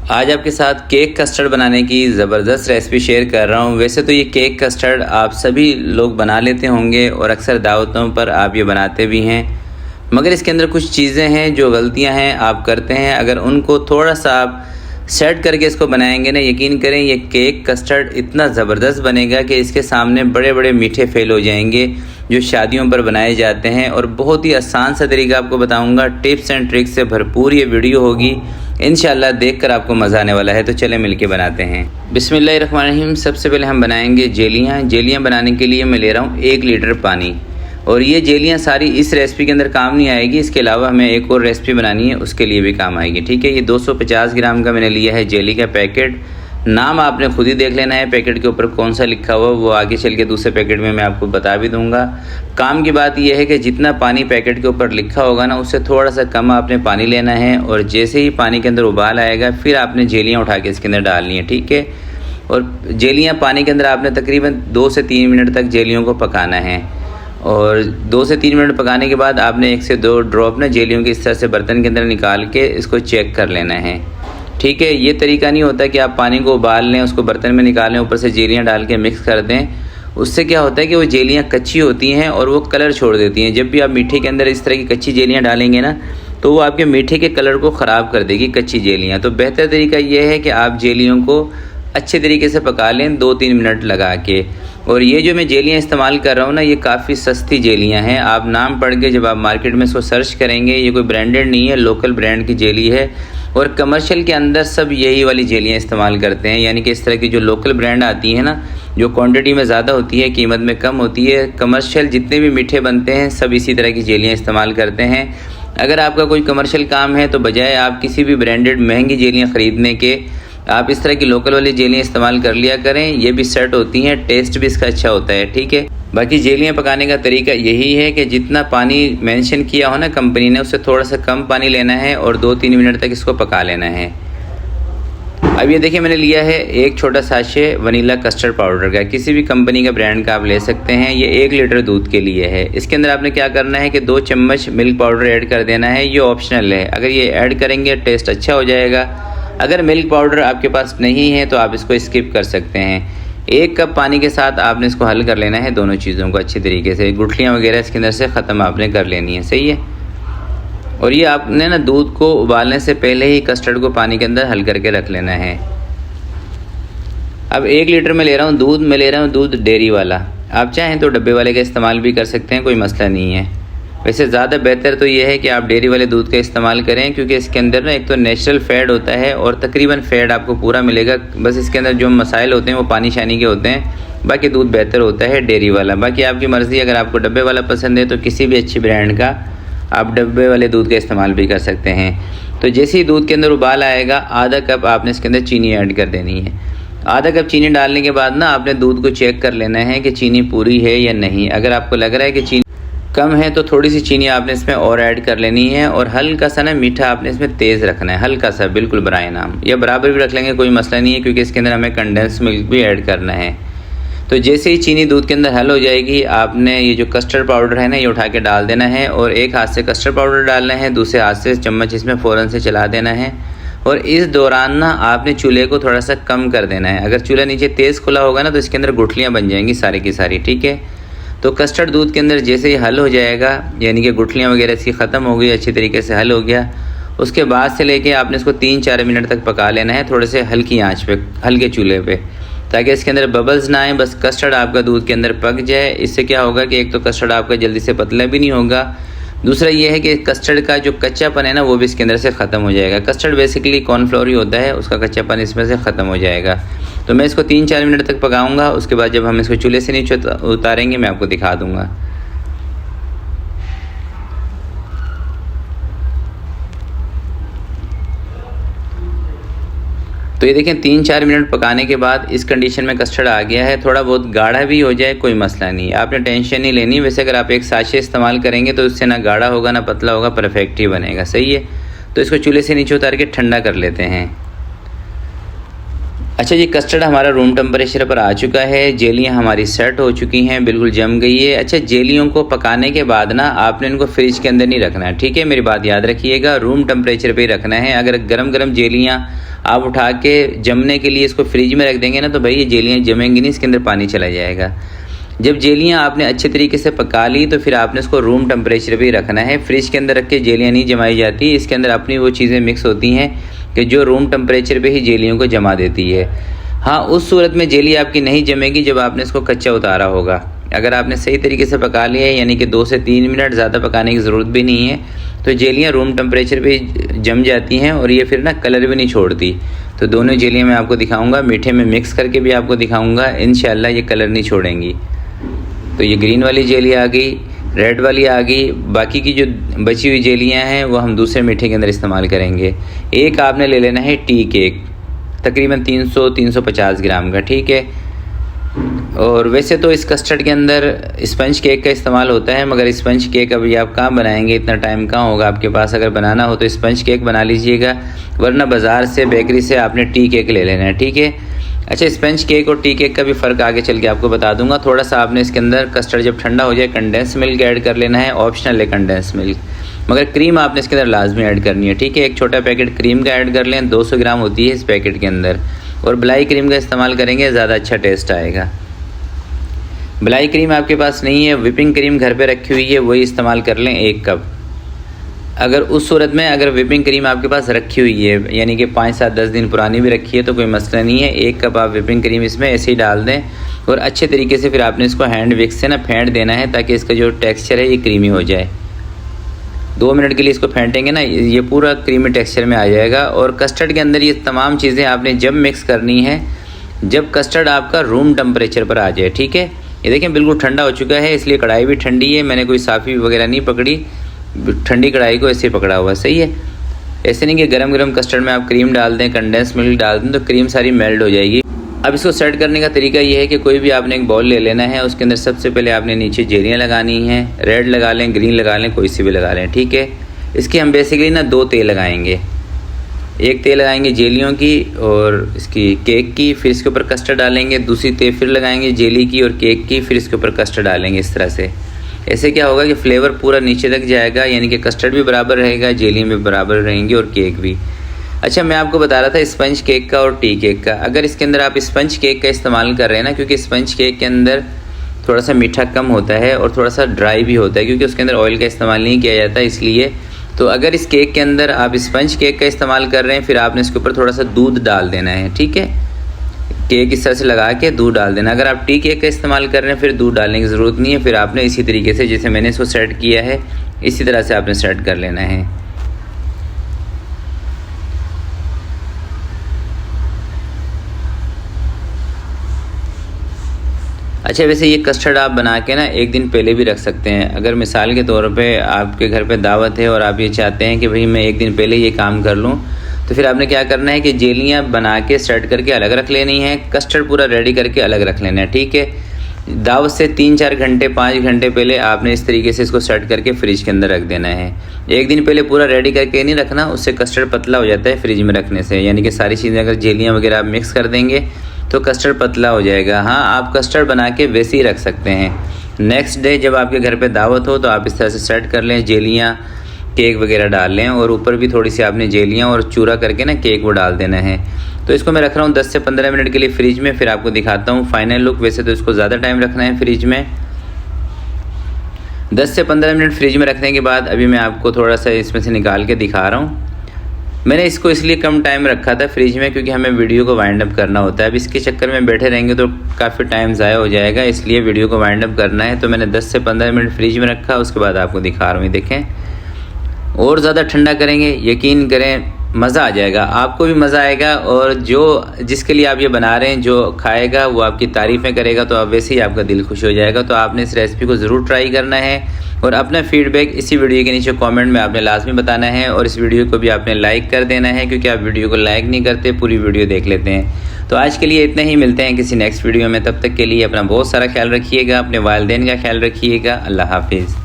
आज आपके साथ केक कस्टर्ड बनाने की ज़बरदस्त रेसिपी शेयर कर रहा हूँ। वैसे तो ये केक कस्टर्ड आप सभी लोग बना लेते होंगे और अक्सर दावतों पर आप ये बनाते भी हैं, मगर इसके अंदर कुछ चीज़ें हैं जो गलतियाँ हैं आप करते हैं। अगर उनको थोड़ा सा आप सेट करके इसको बनाएंगे ना, यकीन करें ये केक कस्टर्ड इतना ज़बरदस्त बनेगा कि इसके सामने बड़े बड़े मीठे फेल हो जाएंगे जो शादियों पर बनाए जाते हैं। और बहुत ही आसान सा तरीका आपको बताऊंगा, टिप्स एंड ट्रिक्स से भरपूर ये वीडियो होगी। इंशाल्लाह देखकर आपको मज़ा आने वाला है। तो चले मिलके बनाते हैं। बिस्मिल्लाहिर्रहमानिर्रहीम। सबसे पहले हम बनाएंगे जेलियाँ बनाने के लिए मैं ले रहा हूँ 1 लीटर पानी। और ये जेलियाँ सारी इस रेसिपी के अंदर काम नहीं आएगी, इसके अलावा हमें एक और रेसिपी बनानी है, उसके लिए भी काम आएगी। ठीक है, ये 250 ग्राम का मैंने लिया है जेली का पैकेट। नाम आपने खुद ही देख लेना है पैकेट के ऊपर कौन सा लिखा हुआ, वो आगे चल के दूसरे पैकेट में मैं आपको बता भी दूंगा। काम की बात यह है कि जितना पानी पैकेट के ऊपर लिखा होगा ना, उससे थोड़ा सा कम आपने पानी लेना है। और जैसे ही पानी के अंदर उबाल आएगा फिर आपने जेलियाँ उठा के इसके अंदर डालनी है। ठीक है, और जेलियाँ पानी के अंदर आपने तकरीबन 2 से 3 मिनट तक जेलियों को पकाना है। और 2 से 3 मिनट पकाने के बाद आपने 1 से 2 ड्रॉप ना जेलियों की इस तरह से बर्तन के अंदर निकाल के इसको चेक कर लेना है। ठीक है, ये तरीका नहीं होता कि आप पानी को उबाल लें, उसको बर्तन में निकाल लें, ऊपर से जेलियाँ डाल के मिक्स कर दें। उससे क्या होता है कि वो जेलियाँ कच्ची होती हैं और वो कलर छोड़ देती हैं। जब भी आप मीठे के अंदर इस तरह की कच्ची जेलियाँ डालेंगे ना, तो वो आपके मीठे के कलर को ख़राब कर देगी कच्ची जेलियाँ। तो बेहतर तरीका ये है कि आप जेलियों को अच्छे तरीके से पका लें 2-3 मिनट लगा के। और ये जो मैं जेलियाँ इस्तेमाल कर रहा हूँ ना, ये काफ़ी सस्ती जेलियाँ हैं। आप नाम पढ़ के जब आप मार्केट में इसको सर्च करेंगे, ये कोई ब्रांडेड नहीं है, लोकल ब्रांड की जेली है। और कमर्शियल के अंदर सब यही वाली जेलियाँ इस्तेमाल करते हैं, यानी कि इस तरह की जो लोकल ब्रांड आती है ना, जो क्वांटिटी में ज़्यादा होती है, कीमत में कम होती है। कमर्शियल जितने भी मीठे बनते हैं सब इसी तरह की जेलियाँ इस्तेमाल करते हैं। अगर आपका कोई कमर्शियल काम है तो बजाय आप किसी भी ब्रांडेड महंगी जेलियाँ ख़रीदने के, आप इस तरह की लोकल वाली जेलियाँ इस्तेमाल कर लिया करें। ये भी सेट होती हैं, टेस्ट भी इसका अच्छा होता है। ठीक है, बाकी जेलियाँ पकाने का तरीका यही है कि जितना पानी मेंशन किया हो ना कंपनी ने, उससे थोड़ा सा कम पानी लेना है और 2-3 मिनट तक इसको पका लेना है। अब ये देखिए, मैंने लिया है 1 छोटा साशे वनीला कस्टर्ड पाउडर का, किसी भी कंपनी का ब्रांड का आप ले सकते हैं। ये 1 लीटर दूध के लिए है। इसके अंदर आपने क्या करना है कि 2 चम्मच मिल्क पाउडर ऐड कर देना है। ये ऑप्शनल है, अगर ये ऐड करेंगे टेस्ट अच्छा हो जाएगा। अगर मिल्क पाउडर आपके पास नहीं है तो आप इसको स्किप कर सकते हैं। 1 कप पानी के साथ आपने इसको हल कर लेना है, दोनों चीज़ों को अच्छी तरीके से। गुठलियाँ वगैरह इसके अंदर से ख़त्म आपने कर लेनी है। सही है, और ये आपने ना दूध को उबालने से पहले ही कस्टर्ड को पानी के अंदर हल करके रख लेना है। अब 1 लीटर में ले रहा हूँ दूध, मैं ले रहा हूँ दूध डेयरी वाला। आप चाहें तो डब्बे वाले का इस्तेमाल भी कर सकते हैं, कोई मसला नहीं है। वैसे ज़्यादा बेहतर तो ये है कि आप डेयरी वाले दूध का इस्तेमाल करें, क्योंकि इसके अंदर ना एक तो नेचुरल फैट होता है और तकरीबन फैट आपको पूरा मिलेगा। बस इसके अंदर जो मसाइल होते हैं वो पानी शानी के होते हैं, बाकी दूध बेहतर होता है डेयरी वाला। बाकी आपकी मर्ज़ी, अगर आपको डब्बे वाला पसंद है तो किसी भी अच्छी ब्रांड का आप डब्बे वाले दूध का इस्तेमाल भी कर सकते हैं। तो जैसे ही दूध के अंदर उबाल आएगा, आधा कप आपने इसके अंदर चीनी ऐड कर देनी है। आधा कप चीनी डालने के बाद ना आपने दूध को चेक कर लेना है कि चीनी पूरी है या नहीं। अगर आपको लग रहा है कि चीनी कम है तो थोड़ी सी चीनी आपने इसमें और ऐड कर लेनी है। और हल्का सा ना मीठा आपने इसमें तेज़ रखना है, हल्का सा, बिल्कुल बराए नाम, या बराबर भी रख लेंगे कोई मसला नहीं है, क्योंकि इसके अंदर हमें कंडेंस मिल्क भी ऐड करना है। तो जैसे ही चीनी दूध के अंदर हल हो जाएगी, आपने ये जो कस्टर्ड पाउडर है ना, ये उठा के डाल देना है। और एक हाथ से कस्टर्ड पाउडर डालना है, दूसरे हाथ से चम्मच इसमें फ़ौरन से चला देना है। और इस दौरान ना आपने चूल्हे को थोड़ा सा कम कर देना है। अगर चूल्हा नीचे तेज़ खुला होगा ना तो इसके अंदर गुठलियाँ बन जाएंगी सारी की सारी। ठीक है, तो कस्टर्ड दूध के अंदर जैसे ही हल हो जाएगा, यानी कि गुठलियाँ वगैरह इसकी ख़त्म हो गई, अच्छी तरीके से हल हो गया, उसके बाद से लेके आपने इसको 3-4 मिनट तक पका लेना है, थोड़े से हल्की आंच पे, हल्के चूल्हे पे, ताकि इसके अंदर बबल्स ना आए, बस कस्टर्ड आपका दूध के अंदर पक जाए। इससे क्या होगा कि एक तो कस्टर्ड आपका जल्दी से पतला भी नहीं होगा, दूसरा ये है कि कस्टर्ड का जो कच्चापन है ना वो भी इसके अंदर से ख़त्म हो जाएगा। कस्टर्ड बेसिकली कॉर्नफ्लोर ही होता है, उसका कच्चापन इसमें से ख़त्म हो जाएगा। तो मैं इसको 3-4 मिनट तक पकाऊंगा। उसके बाद जब हम इसको चूल्हे से नीचे उतारेंगे मैं आपको दिखा दूंगा। तो ये देखें, 3-4 मिनट पकाने के बाद इस कंडीशन में कस्टर्ड आ गया है। थोड़ा बहुत गाढ़ा भी हो जाए कोई मसला नहीं, आपने टेंशन नहीं लेनी। वैसे अगर आप एक साशे इस्तेमाल करेंगे तो उससे ना गाढ़ा होगा ना पतला होगा, परफेक्ट ही बनेगा। सही है, तो इसको चूल्हे से नीचे उतार के ठंडा कर लेते हैं। अच्छा जी, कस्टर्ड हमारा रूम टेम्परेचर पर आ चुका है, जेलियाँ हमारी सेट हो चुकी हैं, बिल्कुल जम गई है। अच्छा, जेलियों को पकाने के बाद ना आपने इनको फ्रिज के अंदर नहीं रखना है। ठीक है, मेरी बात याद रखिएगा, रूम टेम्परेचर पे ही रखना है। अगर गरम गरम जेलियाँ आप उठा के जमने के लिए इसको फ्रिज में रख देंगे ना तो भाई ये जेलियाँ जमेंगी नहीं, इसके अंदर पानी चला जाएगा। जब जेलियाँ आपने अच्छे तरीके से पका ली तो फिर आपने इसको रूम टेम्परेचर पे ही रखना है। फ्रिज के अंदर रख के जेलियाँ नहीं जमाई जाती, इसके अंदर अपनी वो चीज़ें मिक्स होती हैं कि जो रूम टेम्परेचर पे ही जेलियों को जमा देती है। हाँ, उस सूरत में जेली आपकी नहीं जमेगी जब आपने इसको कच्चा उतारा होगा। अगर आपने सही तरीके से पका लिया है, यानी कि 2 से 3 मिनट, ज़्यादा पकाने की ज़रूरत भी नहीं है, तो जेलियाँ रूम टेम्परेचर पे जम जाती हैं और ये फिर ना कलर भी नहीं छोड़ती। तो दोनों जेलियाँ मैं आपको दिखाऊंगा, मीठे में मिक्स करके भी आपको दिखाऊंगा, इंशाल्लाह ये कलर नहीं छोड़ेंगी। तो ये ग्रीन वाली जेली आ गई, रेड वाली आ गई, बाकी की जो बची हुई जेलियाँ हैं वो हम दूसरे मीठे के अंदर इस्तेमाल करेंगे। एक आपने ले लेना है टी केक, तकरीबन 300-350 ग्राम का, ठीक है। और वैसे तो इस कस्टर्ड के अंदर स्पंज केक का इस्तेमाल होता है, मगर स्पंज केक अभी आप कहाँ बनाएंगे, इतना टाइम कहाँ होगा आपके पास। अगर बनाना हो तो स्पंज केक बना लीजिएगा, वरना बाज़ार से, बेकरी से आपने टी केक ले लेना है, ठीक है। अच्छा, स्पंज केक और टी केक का भी फ़र्क आगे चल के आपको बता दूंगा। थोड़ा सा आपने इसके अंदर कस्टर्ड जब ठंडा हो जाए कंडेंस मिल्क ऐड कर लेना है, ऑप्शनल है कंडेंस मिल्क, मगर क्रीम आपने इसके अंदर लाजमी ऐड करनी है, ठीक है। एक छोटा पैकेट क्रीम का ऐड कर लें, 200 ग्राम होती है इस पैकेट के अंदर, और मलाई क्रीम का इस्तेमाल करेंगे, ज़्यादा अच्छा टेस्ट आएगा। मलाई क्रीम आपके पास नहीं है, विपिंग क्रीम घर पे रखी हुई है, वही इस्तेमाल कर लें 1 कप। अगर उस सूरत में अगर विपिंग क्रीम आपके पास रखी हुई है, यानी कि 5, 7, 10 दिन पुरानी भी रखी है तो कोई मसला नहीं है, 1 कप आप विपिंग क्रीम इसमें ऐसे ही डाल दें और अच्छे तरीके से फिर आपने इसको हैंड विक्स से ना फेंट देना है, ताकि इसका जो टेक्सचर है ये क्रीमी हो जाए। 2 मिनट के लिए इसको फेंटेंगे ना, ये पूरा क्रीमी टेक्सचर में आ जाएगा। और कस्टर्ड के अंदर ये तमाम चीज़ें आपने जब मिक्स करनी है जब कस्टर्ड आपका रूम टेम्परेचर पर आ जाए, ठीक है। ये देखें बिल्कुल ठंडा हो चुका है, इसलिए कढ़ाई भी ठंडी है, मैंने कोई साफ़ी वगैरह नहीं पकड़ी, ठंडी कढ़ाई को ऐसे ही पकड़ा हुआ, सही है। ऐसे नहीं कि गरम गरम कस्टर्ड में आप क्रीम डाल दें, कंडेंस मिल्क डाल दें तो क्रीम सारी मेल्ट हो जाएगी। अब इसको सेट करने का तरीका ये है कि कोई भी आपने एक बाउल ले लेना है, उसके अंदर सबसे पहले आपने नीचे जेलियाँ लगानी हैं, रेड लगा लें, ग्रीन लगा लें, कोई सी भी लगा लें, ठीक है। इसकी हम बेसिकली ना 2 तेल लगाएंगे, एक तेल लगाएंगे जेलियों की और इसकी केक की, फिर इसके ऊपर कस्टर्ड डालेंगे, दूसरी तेल फिर लगाएंगे जेली की और केक की, फिर इसके ऊपर कस्टर्ड डालेंगे। इस तरह से ऐसे क्या होगा कि फ्लेवर पूरा नीचे तक जाएगा, यानी कि कस्टर्ड भी बराबर रहेगा, जेली भी बराबर रहेंगी और केक भी। अच्छा, मैं आपको बता रहा था स्पंज केक का और टी केक का। अगर इसके अंदर आप स्पंज केक का इस्तेमाल कर रहे हैं ना, क्योंकि स्पंज केक के अंदर थोड़ा सा मीठा कम होता है और थोड़ा सा ड्राई भी होता है, क्योंकि उसके अंदर ऑयल का इस्तेमाल नहीं किया जाता, इसलिए। तो अगर इस केक के अंदर आप स्पंज केक का इस्तेमाल कर रहे हैं, फिर आपने इसके ऊपर थोड़ा सा दूध डाल देना है, ठीक है। केक इस तरह से लगा के दूध डाल देना। अगर आप टी केक का इस्तेमाल कर रहे हैं फिर दूध डालने की ज़रूरत नहीं है, फिर आपने इसी तरीके से जैसे मैंने इसको सेट किया है इसी तरह से आपने सेट कर लेना है। अच्छा, वैसे ये कस्टर्ड आप बना के ना 1 दिन पहले भी रख सकते हैं। अगर मिसाल के तौर पे आपके घर पे दावत है और आप ये चाहते हैं कि भाई मैं 1 दिन पहले ये काम कर लूँ, तो फिर आपने क्या करना है कि जेलियाँ बना के सेट करके अलग रख लेनी है, कस्टर्ड पूरा रेडी करके अलग रख लेना है, ठीक है। दावत से 3-4 घंटे 5 घंटे पहले आपने इस तरीके से इसको सेट करके फ्रिज के अंदर रख देना है। 1 दिन पहले पूरा रेडी करके नहीं रखना, उससे कस्टर्ड पतला हो जाता है फ्रिज में रखने से, यानी कि सारी चीज़ें अगर जेलियाँ वगैरह आप मिक्स कर देंगे तो कस्टर्ड पतला हो जाएगा। हाँ, आप कस्टर्ड बना के वैसे ही रख सकते हैं। नेक्स्ट डे जब आपके घर पे दावत हो तो आप इस तरह से सेट कर लें, जेलियाँ केक वगैरह डाल लें और ऊपर भी थोड़ी सी आपने जेलियाँ और चूरा करके ना केक वो डाल देना है। तो इसको मैं रख रहा हूँ 10 से 15 मिनट के लिए फ्रिज में, फिर आपको दिखाता हूँ फाइनल लुक। वैसे तो इसको ज़्यादा टाइम रखना है फ्रिज में, 10 से 15 मिनट फ्रिज में रखने के बाद अभी मैं आपको थोड़ा सा इसमें से निकाल के दिखा रहा हूँ। मैंने इसको इसलिए कम टाइम रखा था फ्रिज में क्योंकि हमें वीडियो को वाइंड अप करना होता है। अब इसके चक्कर में बैठे रहेंगे तो काफ़ी टाइम ज़ाया हो जाएगा, इसलिए वीडियो को वाइंड अप करना है। तो मैंने 10 से 15 मिनट फ्रिज में रखा, उसके बाद आपको दिखा रहा हूँ। देखें, और ज़्यादा ठंडा करेंगे, यकीन करें मज़ा आ जाएगा, आपको भी मज़ा आएगा और जिसके लिए आप ये बना रहे हैं जो खाएगा वो आपकी तारीफ़ें करेगा, तो आप वैसे ही आपका दिल खुश हो जाएगा। तो आपने इस रेसिपी को ज़रूर ट्राई करना है और अपना फीडबैक इसी वीडियो के नीचे कमेंट में आपने लाजमी बताना है। और इस वीडियो को भी आपने लाइक कर देना है, क्योंकि आप वीडियो को लाइक नहीं करते, पूरी वीडियो देख लेते हैं। तो आज के लिए इतना ही, मिलते हैं किसी नेक्स्ट वीडियो में। तब तक के लिए अपना बहुत सारा ख्याल रखिएगा, अपने वालिदैन का ख्याल रखिएगा। अल्लाह हाफिज़।